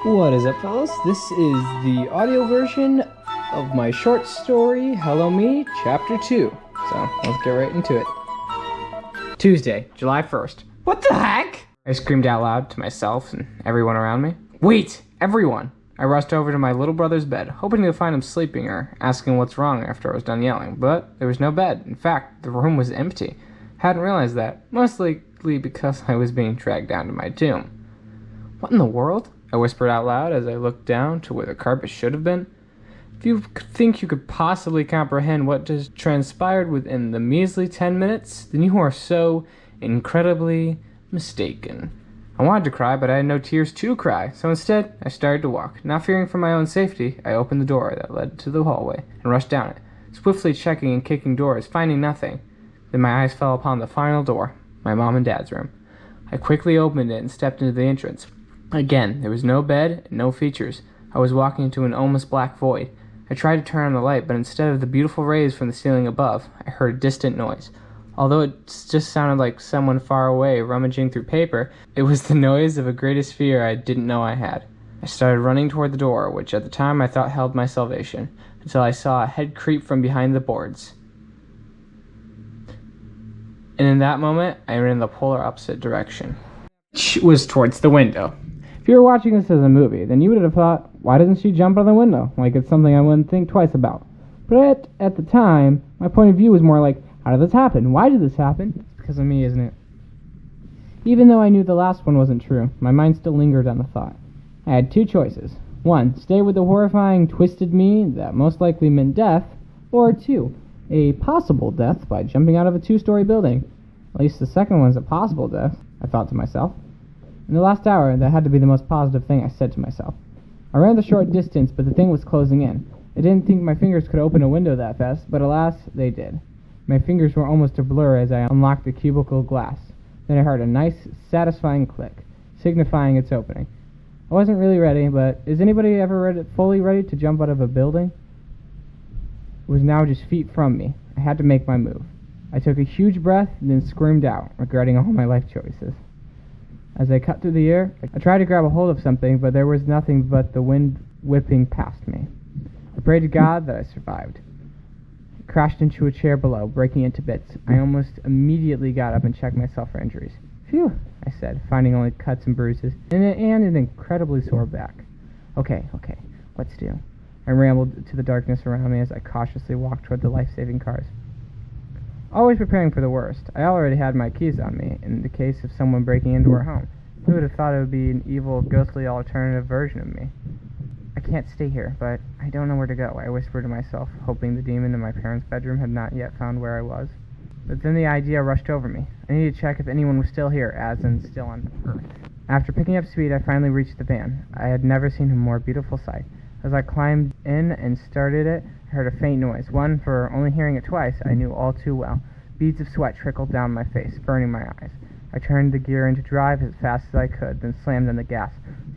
What is up, fellas? This is the audio version of my short story, Hello Me, Chapter 2. So, let's get right into it. Tuesday, July 1st. What the heck? I screamed out loud to myself and everyone around me. Wait! Everyone! I rushed over to my little brother's bed, hoping to find him sleeping or asking what's wrong after I was done yelling, but there was no bed. In fact, the room was empty. Hadn't realized that, most likely because I was being dragged down to my doom. What in the world? I whispered out loud as I looked down to where the carpet should have been. If you think you could possibly comprehend what just transpired within the measly 10 minutes, then you are so incredibly mistaken. I wanted to cry, but I had no tears to cry, so instead, I started to walk. Not fearing for my own safety, I opened the door that led to the hallway and rushed down it, swiftly checking and kicking doors, finding nothing. Then my eyes fell upon the final door, my mom and dad's room. I quickly opened it and stepped into the entrance. Again, there was no bed and no features. I was walking into an almost black void. I tried to turn on the light, but instead of the beautiful rays from the ceiling above, I heard a distant noise. Although it just sounded like someone far away rummaging through paper, it was the noise of a greatest fear I didn't know I had. I started running toward the door, which at the time I thought held my salvation, until I saw a head creep from behind the boards. And in that moment, I ran in the polar opposite direction, which was towards the window. If you were watching this as a movie, then you would have thought, why doesn't she jump out of the window? Like it's something I wouldn't think twice about. But at the time, my point of view was more like, how did this happen? Why did this happen? It's because of me, isn't it? Even though I knew the last one wasn't true, my mind still lingered on the thought. I had two choices. One, stay with the horrifying, twisted me that most likely meant death, or two, a possible death by jumping out of a 2-story building. At least the second one's a possible death, I thought to myself. In the last hour, that had to be the most positive thing I said to myself. I ran the short distance, but the thing was closing in. I didn't think my fingers could open a window that fast, but alas, they did. My fingers were almost a blur as I unlocked the cubicle glass. Then I heard a nice, satisfying click, signifying its opening. I wasn't really ready, but is anybody ever fully ready to jump out of a building? It was now just feet from me. I had to make my move. I took a huge breath, and then screamed out, regretting all my life choices. As I cut through the air, I tried to grab a hold of something, but there was nothing but the wind whipping past me. I prayed to God that I survived. I crashed into a chair below, breaking into bits. I almost immediately got up and checked myself for injuries. Phew, I said, finding only cuts and bruises, and an incredibly sore back. Okay, let's do. I rambled to the darkness around me as I cautiously walked toward the life-saving cars. Always preparing for the worst, I already had my keys on me, in the case of someone breaking into our home. Who would have thought it would be an evil, ghostly alternative version of me? I can't stay here, but I don't know where to go, I whispered to myself, hoping the demon in my parents' bedroom had not yet found where I was. But then the idea rushed over me. I needed to check if anyone was still here, as in still on Earth. After picking up speed, I finally reached the van. I had never seen a more beautiful sight. As I climbed in and started it, I heard a faint noise, one for only hearing it twice I knew all too well. Beads of sweat trickled down my face, burning my eyes. I turned the gear into drive as fast as I could, then slammed on the gas.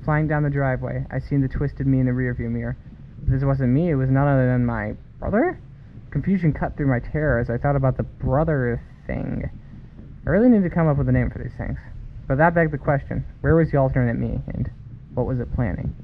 Flying down the driveway, I seen the twisted me in the rearview mirror. But this wasn't me, it was none other than my brother? Confusion cut through my terror as I thought about the brother thing. I really need to come up with a name for these things. But that begged the question, where was the alternate me, and what was it planning?